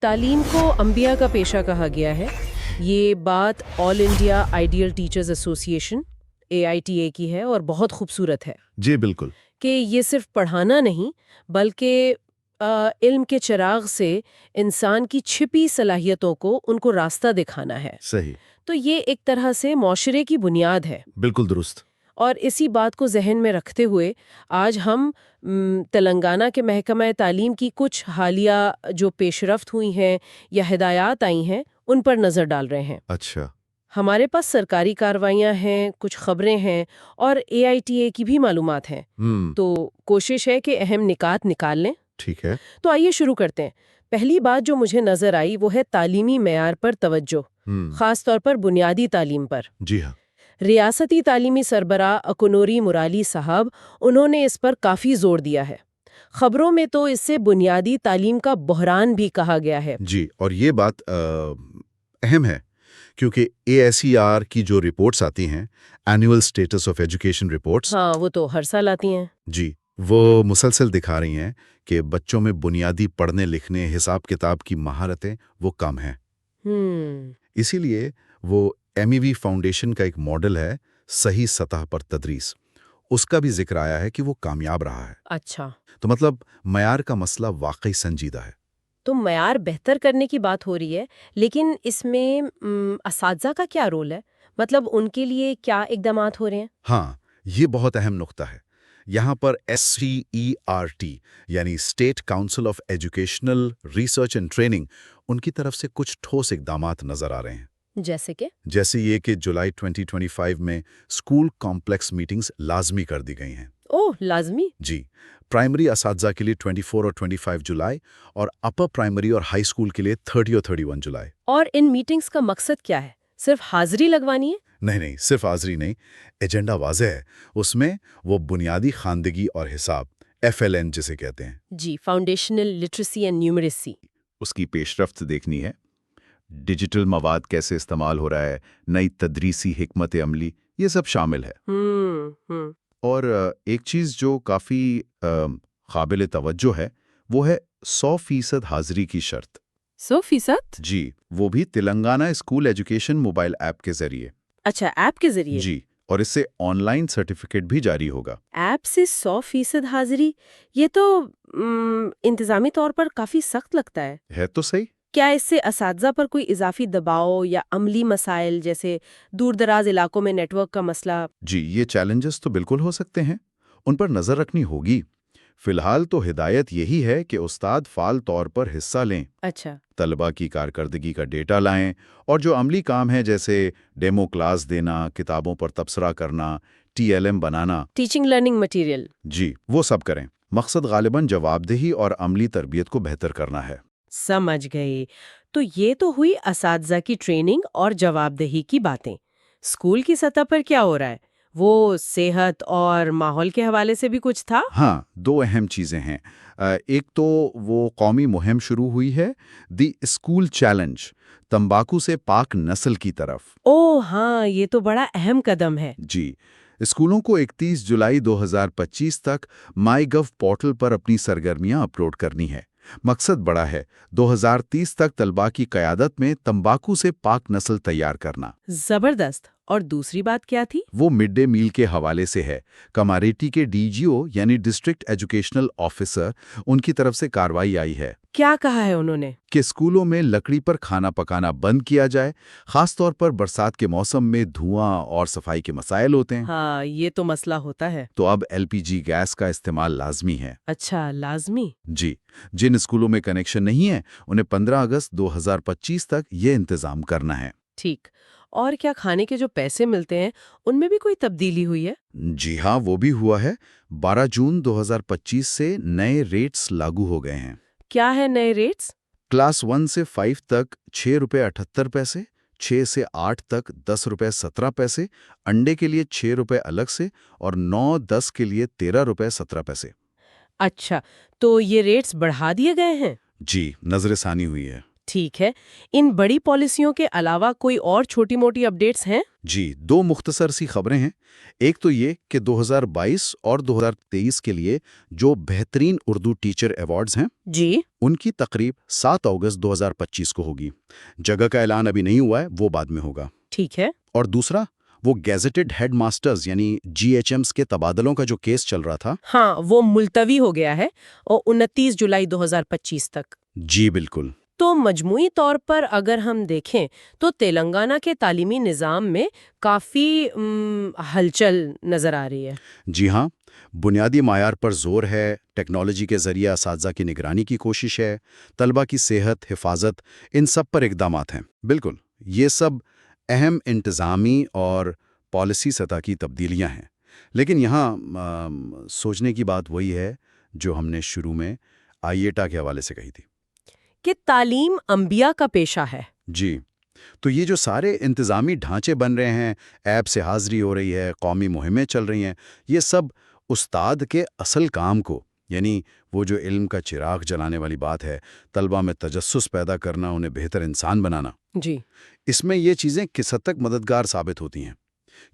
تعلیم کو انبیاء کا پیشہ کہا گیا ہے۔ یہ بات آل انڈیا آئیڈیل ٹیچرز ایسوسی ایشن AITA کی ہے اور بہت خوبصورت ہے۔ جی بالکل، کہ یہ صرف پڑھانا نہیں بلکہ علم کے چراغ سے انسان کی چھپی صلاحیتوں کو ان کو راستہ دکھانا ہے۔ صحیح، تو یہ ایک طرح سے معاشرے کی بنیاد ہے۔ بالکل درست۔ اور اسی بات کو ذہن میں رکھتے ہوئے آج ہم تلنگانہ کے محکمہ تعلیم کی کچھ حالیہ جو پیش رفت ہوئی ہیں یا ہدایات آئی ہیں ان پر نظر ڈال رہے ہیں۔ اچھا، ہمارے پاس سرکاری کارروائیاں ہیں، کچھ خبریں ہیں اور AITA کی بھی معلومات ہیں، تو کوشش ہے کہ اہم نکات نکال لیں۔ ٹھیک ہے۔ تو آئیے شروع کرتے ہیں۔ پہلی بات جو مجھے نظر آئی وہ ہے تعلیمی معیار پر توجہ، خاص طور پر بنیادی تعلیم پر۔ جی ہاں، ریاستی تعلیمی سربراہ اکنوری مرالی صاحب انہوں نے اس پر کافی زور دیا ہے۔ خبروں میں تو اس سے بنیادی تعلیم کا بحران بھی کہا گیا ہے۔ جی، اور یہ بات اہم ہے کیونکہ ASER کی جو رپورٹس آتی ہیں، annual status of education reports, ہاں وہ تو ہر سال آتی ہیں۔ جی، وہ مسلسل دکھا رہی ہیں کہ بچوں میں بنیادی پڑھنے لکھنے حساب کتاب کی مہارتیں وہ کم ہیں۔ اسی لیے وہ MEV فاؤنڈیشن کا ایک ماڈل ہے صحیح سطح پر تدریس، اس کا بھی ذکر آیا ہے کہ وہ کامیاب رہا ہے۔ اچھا، تو مطلب معیار کا مسئلہ واقعی سنجیدہ ہے۔ تو معیار بہتر کرنے کی بات ہو رہی ہے، لیکن اس میں اساتذہ کا کیا رول ہے؟ مطلب ان کے لیے کیا اقدامات ہو رہے ہیں؟ ہاں، یہ بہت اہم نقطہ ہے۔ یہاں پر SCERT یعنی state council of educational research and training, ان کی طرف سے کچھ ٹھوس اقدامات نظر آ رہے ہیں۔ جیسے یہ کہ جولائی 2025 میں اسکول کمپلیکس میٹنگز لازمی کر دی گئی ہیں۔ اوہ، لازمی؟ جی، پرائمری اساتذہ کے لیے 24 اور 25 جولائی اور اپر پرائمری اور ہائی اسکول کے لیے 30 اور 31 جولائی۔ اور ان میٹنگز کا مقصد کیا ہے؟ صرف حاضری لگوانی ہے؟ نہیں، صرف حاضری نہیں، ایجنڈا واضح ہے۔ اس میں وہ بنیادی خواندگی اور حساب FLN جسے کہتے ہیں، جی، فاؤنڈیشنل لٹریسی اینڈ نیومریسی، اس کی پیش رفت دیکھنی ہے۔ ڈیجیٹل مواد کیسے استعمال ہو رہا ہے، نئی تدریسی حکمت عملی، یہ سب شامل ہے۔ اور ایک چیز جو کافی قابل توجہ ہے وہ ہے 100% حاضری کی شرط۔ 100%؟ جی، وہ بھی Telangana school education mobile app کے ذریعے۔ اچھا، ایپ کے ذریعے؟ جی، اور اس سے آن لائن سرٹیفکیٹ بھی جاری ہوگا۔ ایپ سے 100% حاضری، یہ تو انتظامی طور پر کافی سخت لگتا ہے۔ ہے تو صحیح۔ کیا اس سے اساتذہ پر کوئی اضافی دباؤ یا عملی مسائل جیسے دور دراز علاقوں میں نیٹ ورک کا مسئلہ؟ جی، یہ چیلنجز تو بالکل ہو سکتے ہیں، ان پر نظر رکھنی ہوگی۔ فی الحال تو ہدایت یہی ہے کہ استاد فعال طور پر حصہ لیں، اچھا، طلبہ کی کارکردگی کا ڈیٹا لائیں، اور جو عملی کام ہے جیسے ڈیمو کلاس دینا، کتابوں پر تبصرہ کرنا، TLM بنانا، ٹیچنگ لرننگ مٹیریل، جی وہ سب کریں۔ مقصد غالباً جواب دہی اور عملی تربیت کو بہتر کرنا ہے۔ سمجھ گئی۔ تو یہ تو ہوئی اساتذہ کی ٹریننگ اور جواب دہی کی باتیں۔ اسکول کی سطح پر کیا ہو رہا ہے؟ وہ صحت اور ماحول کے حوالے سے بھی کچھ تھا؟ ہاں، دو اہم چیزیں ہیں۔ ایک تو وہ قومی مہم شروع ہوئی ہے، دی اسکول چیلنج، تمباکو سے پاک نسل کی طرف۔ اوہ ہاں، یہ تو بڑا اہم قدم ہے۔ جی، اسکولوں کو 31 جولائی 2025 تک مائی گو پورٹل پر اپنی سرگرمیاں اپلوڈ کرنی ہے۔ مقصد بڑا ہے، 2030 تک طلباء کی قیادت میں تمباکو سے پاک نسل تیار کرنا۔ زبردست۔ اور دوسری بات کیا تھی؟ وہ مڈ ڈے میل کے حوالے سے ہے۔ کماریٹی کے DGO یعنی ڈسٹرکٹ ایجوکیشنل آفیسر، ان کی طرف سے کارروائی آئی ہے۔ کیا کہا ہے انہوں نے؟ کہ اسکولوں میں لکڑی پر کھانا پکانا بند کیا جائے، خاص طور پر برسات کے موسم میں دھواں اور صفائی کے مسائل ہوتے ہیں۔ ہاں، یہ تو مسئلہ ہوتا ہے۔ تو اب LPG گیس کا استعمال لازمی ہے۔ اچھا، لازمی؟ جی، جن اسکولوں میں کنیکشن نہیں ہے انہیں 15 اگست 2025 تک یہ انتظام کرنا ہے۔ ٹھیک۔ اور کیا کھانے کے جو پیسے ملتے ہیں ان میں بھی کوئی تبدیلی ہوئی ہے؟ جی ہاں، وہ بھی ہوا ہے۔ 12 جون 2025 سے نئے ریٹس لاگو ہو گئے ہیں۔ کیا ہے نئے ریٹس؟ کلاس 1 سے 5 تک 6 روپے 78 پیسے، 6 سے 8 تک 10 روپے 17 پیسے، انڈے کے لیے 6 روپے الگ سے، اور 9-10 کے لیے 13 روپے 17 پیسے۔ اچھا، تو یہ ریٹس بڑھا دیے گئے ہیں؟ جی، نظر ثانی ہوئی ہے۔ ٹھیک ہے، ان بڑی پالیسیوں کے علاوہ کوئی اور چھوٹی موٹی اپڈیٹس ہیں؟ جی، 2 مختصر سی خبریں ہیں۔ ایک تو یہ کہ 2022 اور 2023 کے لیے جو بہترین اردو ٹیچر ایوارڈز ہیں، جی ان کی تقریب 7 اگست 2025 کو ہوگی۔ جگہ کا اعلان ابھی نہیں ہوا ہے، وہ بعد میں ہوگا۔ ٹھیک ہے۔ اور دوسرا، وہ گیزٹڈ ہیڈ ماسٹرز یعنی GHMs کے تبادلوں کا جو کیس چل رہا تھا۔ ہاں، وہ ملتوی ہو گیا ہے اور 29 جولائی 2025 تک۔ جی بالکل۔ تو مجموعی طور پر اگر ہم دیکھیں تو تلنگانہ کے تعلیمی نظام میں کافی ہلچل نظر آ رہی ہے۔ جی ہاں، بنیادی معیار پر زور ہے، ٹیکنالوجی کے ذریعے اساتذہ کی نگرانی کی کوشش ہے، طلبہ کی صحت، حفاظت، ان سب پر اقدامات ہیں۔ بالکل، یہ سب اہم انتظامی اور پالیسی سطح کی تبدیلیاں ہیں۔ لیکن یہاں سوچنے کی بات وہی ہے جو ہم نے شروع میں آئیٹا کے حوالے سے کہی تھی کہ تعلیم انبیاء کا پیشہ ہے۔ جی، تو یہ جو سارے انتظامی ڈھانچے بن رہے ہیں، ایپ سے حاضری ہو رہی ہے، قومی مہمیں چل رہی ہیں، یہ سب استاد کے اصل کام کو، یعنی وہ جو علم کا چراغ جلانے والی بات ہے، طلبہ میں تجسس پیدا کرنا، انہیں بہتر انسان بنانا، جی، اس میں یہ چیزیں کس حد تک مددگار ثابت ہوتی ہیں؟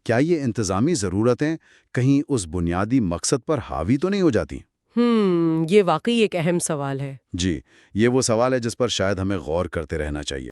کیا یہ انتظامی ضرورتیں کہیں اس بنیادی مقصد پر حاوی تو نہیں ہو جاتی؟ یہ واقعی ایک اہم سوال ہے۔ جی، یہ وہ سوال ہے جس پر شاید ہمیں غور کرتے رہنا چاہیے۔